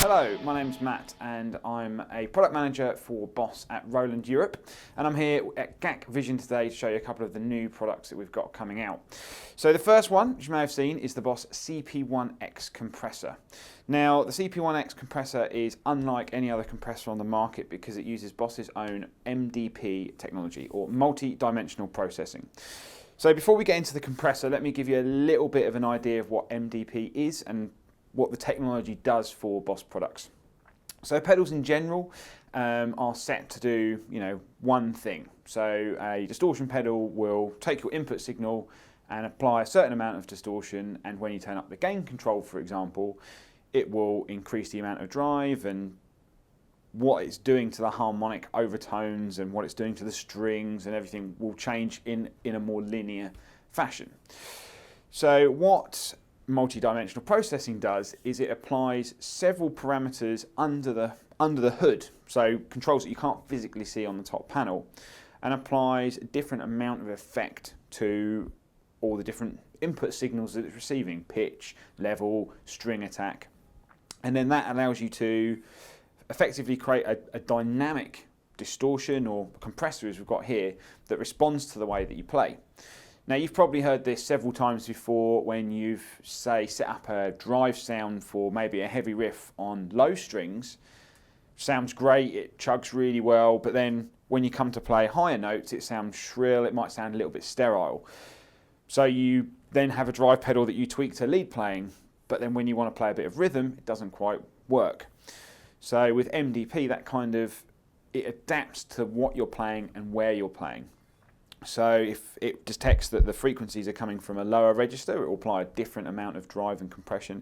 Hello, my name's Matt and I'm a product manager for Boss at Roland Europe, and I'm here at GAK Vision today to show you a couple of the new products that we've got coming out. So the first one, which you may have seen, is the Boss CP-1X compressor. Now the CP-1X compressor is unlike any other compressor on the market because it uses Boss's own MDP technology, or multi-dimensional processing. So before we get into the compressor, let me give you a little bit of an idea of what MDP is and what the technology does for Boss products. So pedals in general are set to do, one thing. So a distortion pedal will take your input signal and apply a certain amount of distortion, and when you turn up the gain control, for example, it will increase the amount of drive, and what it's doing to the harmonic overtones and what it's doing to the strings and everything will change in a more linear fashion. So what multi-dimensional processing does is it applies several parameters under the hood, so controls that you can't physically see on the top panel, and applies a different amount of effect to all the different input signals that it's receiving: pitch, level, string attack. And then that allows you to effectively create a dynamic distortion or compressor, as we've got here, that responds to the way that you play. Now you've probably heard this several times before when you've, say, set up a drive sound for maybe a heavy riff on low strings. Sounds great, it chugs really well, but then when you come to play higher notes, it sounds shrill, it might sound a little bit sterile. So you then have a drive pedal that you tweak to lead playing, but then when you want to play a bit of rhythm, it doesn't quite work. So with MDP, it adapts to what you're playing and where you're playing. So if it detects that the frequencies are coming from a lower register, it will apply a different amount of drive and compression.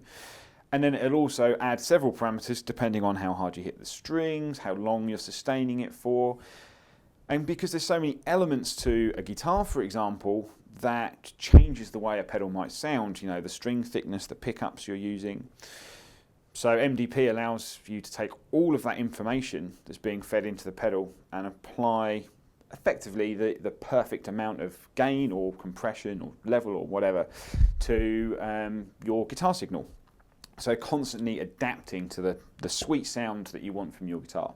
And then it'll also add several parameters depending on how hard you hit the strings, how long you're sustaining it for. And because there's so many elements to a guitar, for example, that changes the way a pedal might sound, the string thickness, the pickups you're using. So MDP allows you to take all of that information that's being fed into the pedal and apply effectively the perfect amount of gain or compression or level or whatever to your guitar signal. So constantly adapting to the sweet sound that you want from your guitar.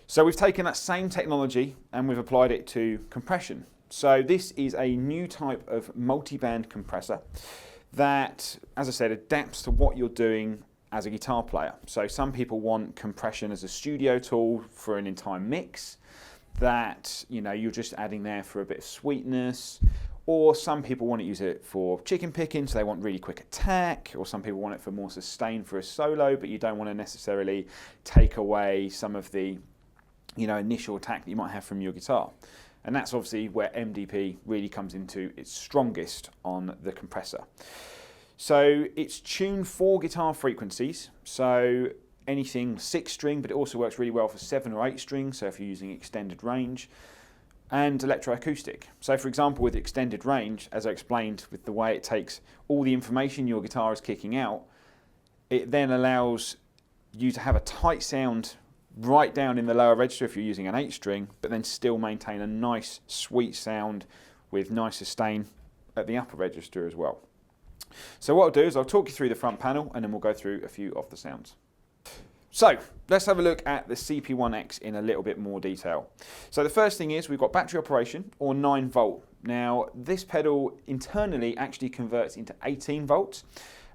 So we've taken that same technology and we've applied it to compression. So this is a new type of multiband compressor that, as I said, adapts to what you're doing as a guitar player. So some people want compression as a studio tool for an entire mix that you're just adding there for a bit of sweetness, or some people want to use it for chicken picking, so they want really quick attack, or some people want it for more sustain for a solo, but you don't want to necessarily take away some of the initial attack that you might have from your guitar. And that's obviously where MDP really comes into its strongest on the compressor. So it's tuned for guitar frequencies, so anything 6 string, but it also works really well for 7 or 8 strings, so if you're using extended range, and electro acoustic. So for example, with extended range, as I explained, with the way it takes all the information your guitar is kicking out, it then allows you to have a tight sound right down in the lower register if you're using an 8 string, but then still maintain a nice sweet sound with nice sustain at the upper register as well. So what I'll do is I'll talk you through the front panel and then we'll go through a few of the sounds. So let's have a look at the CP-1X in a little bit more detail. So the first thing is we've got battery operation, or 9 volt. Now this pedal internally actually converts into 18 volts,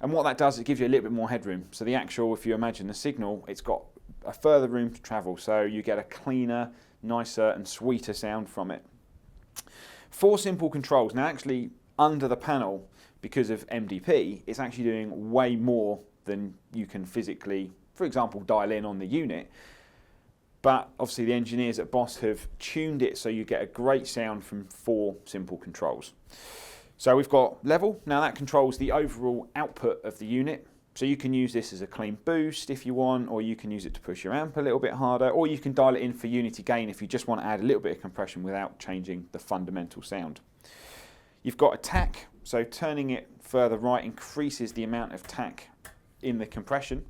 and what that does is it gives you a little bit more headroom. So the actual, if you imagine the signal, it's got a further room to travel, so you get a cleaner, nicer and sweeter sound from it. 4 simple controls. Now actually under the panel, because of MDP, it's actually doing way more than you can physically, for example, dial in on the unit. But obviously the engineers at Boss have tuned it so you get a great sound from 4 simple controls. So we've got level. Now that controls the overall output of the unit. So you can use this as a clean boost if you want, or you can use it to push your amp a little bit harder, or you can dial it in for unity gain if you just want to add a little bit of compression without changing the fundamental sound. You've got attack, so turning it further right increases the amount of attack in the compression.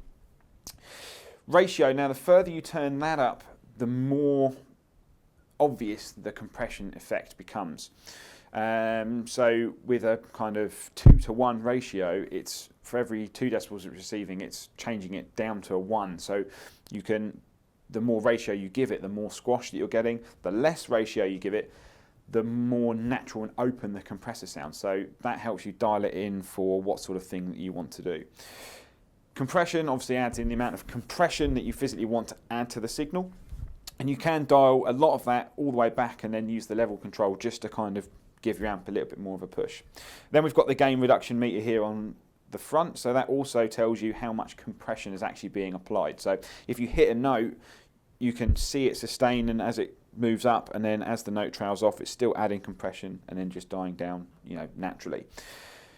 Ratio, now the further you turn that up, the more obvious the compression effect becomes. So with a kind of 2-to-1 ratio, it's for every 2 decibels it's receiving, it's changing it down to a 1. So you can, the more ratio you give it, the more squash that you're getting. The less ratio you give it, the more natural and open the compressor sounds. So that helps you dial it in for what sort of thing that you want to do. Compression obviously adds in the amount of compression that you physically want to add to the signal. And you can dial a lot of that all the way back and then use the level control just to kind of give your amp a little bit more of a push. Then we've got the gain reduction meter here on the front, so that also tells you how much compression is actually being applied. So if you hit a note, you can see it sustain, and as it moves up, and then as the note trails off, it's still adding compression and then just dying down, naturally.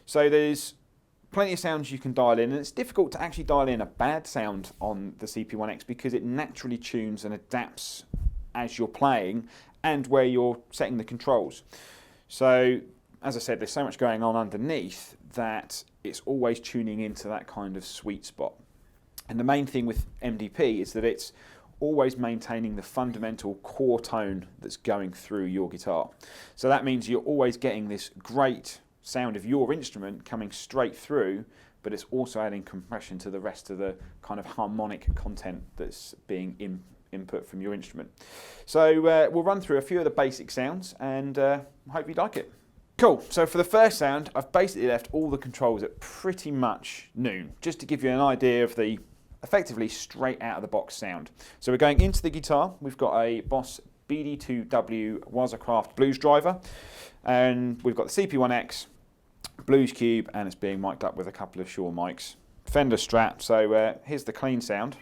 So there's plenty of sounds you can dial in, and it's difficult to actually dial in a bad sound on the CP-1X because it naturally tunes and adapts as you're playing and where you're setting the controls. So, as I said, there's so much going on underneath that it's always tuning into that kind of sweet spot. And the main thing with MDP is that it's always maintaining the fundamental core tone that's going through your guitar. So that means you're always getting this great sound of your instrument coming straight through, but it's also adding compression to the rest of the kind of harmonic content that's being input from your instrument. So we'll run through a few of the basic sounds and hope you like it. Cool, so for the first sound, I've basically left all the controls at pretty much noon, just to give you an idea of the effectively straight out of the box sound. So we're going into the guitar. We've got a Boss BD2W Wazacraft blues driver, and we've got the CP-1X blues cube, and it's being mic'd up with a couple of Shure mics. Fender Strat, so here's the clean sound.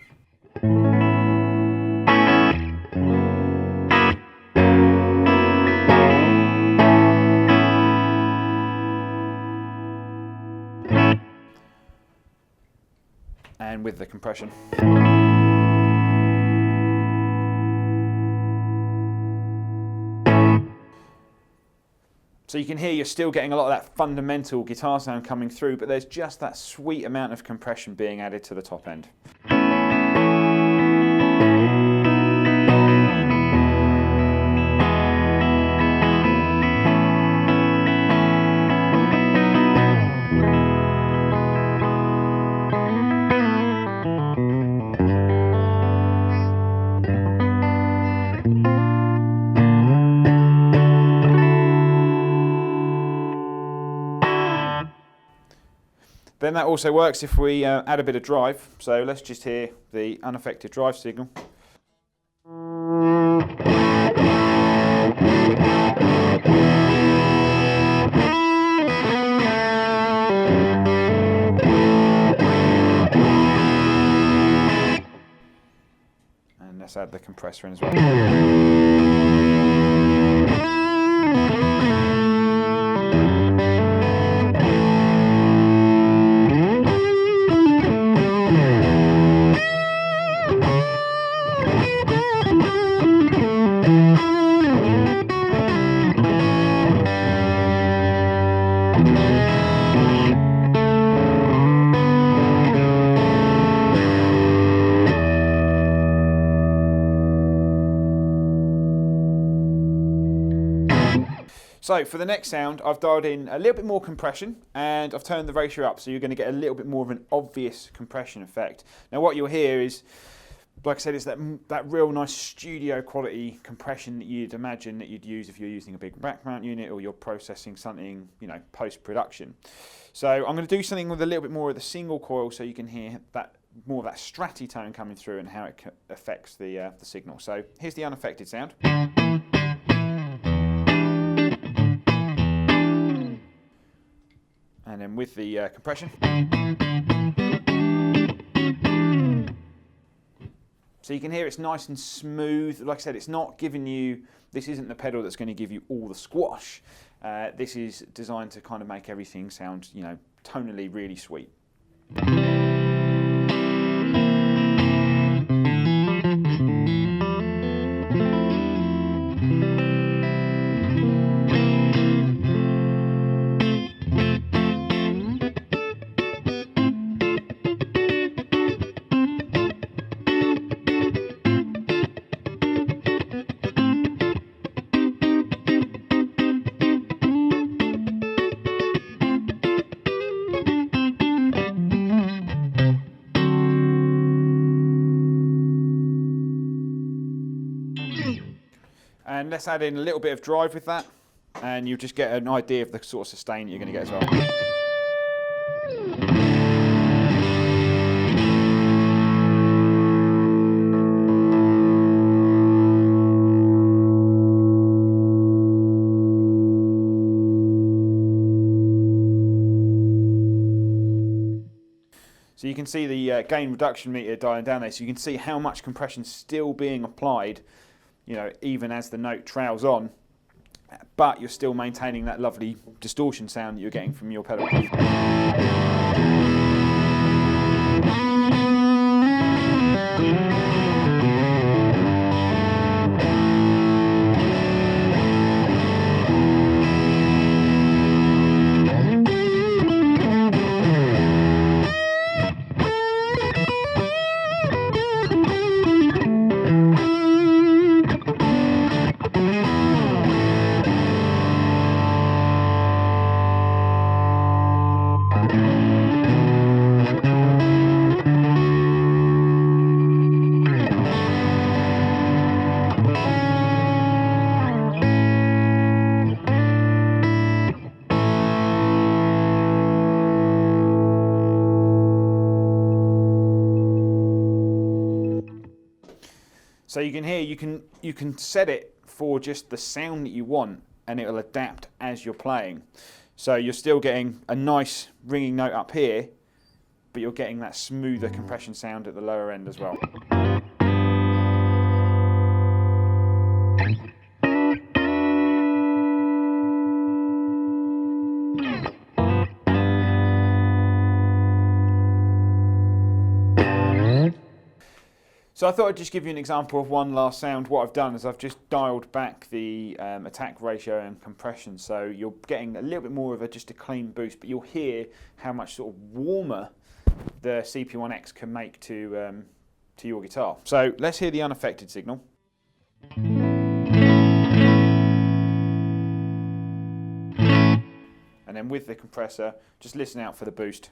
And with the compression. So you can hear you're still getting a lot of that fundamental guitar sound coming through, but there's just that sweet amount of compression being added to the top end. Then that also works if we add a bit of drive. So let's just hear the unaffected drive signal. And let's add the compressor in as well. So for the next sound, I've dialed in a little bit more compression and I've turned the ratio up, so you're going to get a little bit more of an obvious compression effect. Now what you'll hear is, like I said, it's that real nice studio quality compression that you'd imagine that you'd use if you're using a big rack mount unit or you're processing something, post-production. So I'm going to do something with a little bit more of the single coil so you can hear that more of that stratty tone coming through and how it affects the signal. So here's the unaffected sound. And then with the compression. So you can hear it's nice and smooth. Like I said, it's not giving you, this isn't the pedal that's going to give you all the squash. This is designed to kind of make everything sound, tonally really sweet. And let's add in a little bit of drive with that, and you'll just get an idea of the sort of sustain you're going to get as well. So you can see the gain reduction meter dialing down there, so you can see how much compression is still being applied, you know, even as the note trails on, but you're still maintaining that lovely distortion sound that you're getting from your pedal. So you can hear, you can set it for just the sound that you want, and it will adapt as you're playing. So you're still getting a nice ringing note up here, but you're getting that smoother compression sound at the lower end as well. So I thought I'd just give you an example of one last sound. What I've done is I've just dialed back the attack ratio and compression, so you're getting a little bit more of just a clean boost, but you'll hear how much sort of warmer the CP-1X can make to your guitar. So let's hear the unaffected signal. And then with the compressor, just listen out for the boost.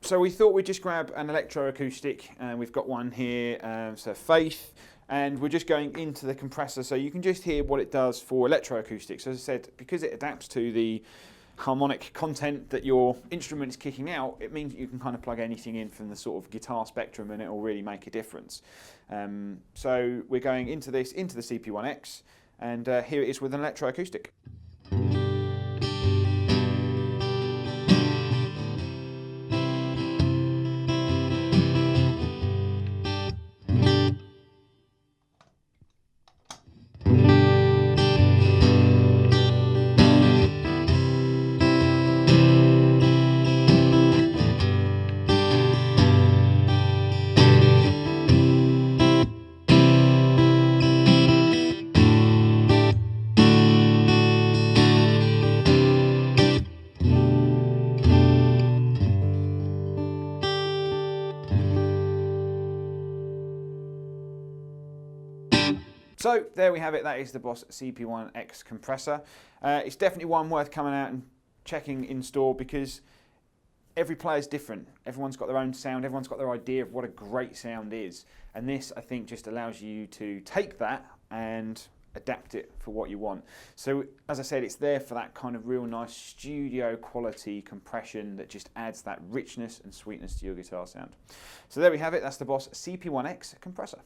So we thought we'd just grab an Electro acoustic, and we've got one here, so Faith, and we're just going into the compressor so you can just hear what it does for Electro acoustics. As I said, because it adapts to the harmonic content that your instrument is kicking out, it means that you can kind of plug anything in from the sort of guitar spectrum and it will really make a difference. So we're going into the CP-1X, and here it is with an Electro acoustic. So there we have it, that is the Boss CP-1X compressor. It's definitely one worth coming out and checking in store, because every player is different. Everyone's got their own sound, everyone's got their idea of what a great sound is. And this, I think, just allows you to take that and adapt it for what you want. So as I said, it's there for that kind of real nice studio quality compression that just adds that richness and sweetness to your guitar sound. So there we have it, that's the Boss CP-1X compressor.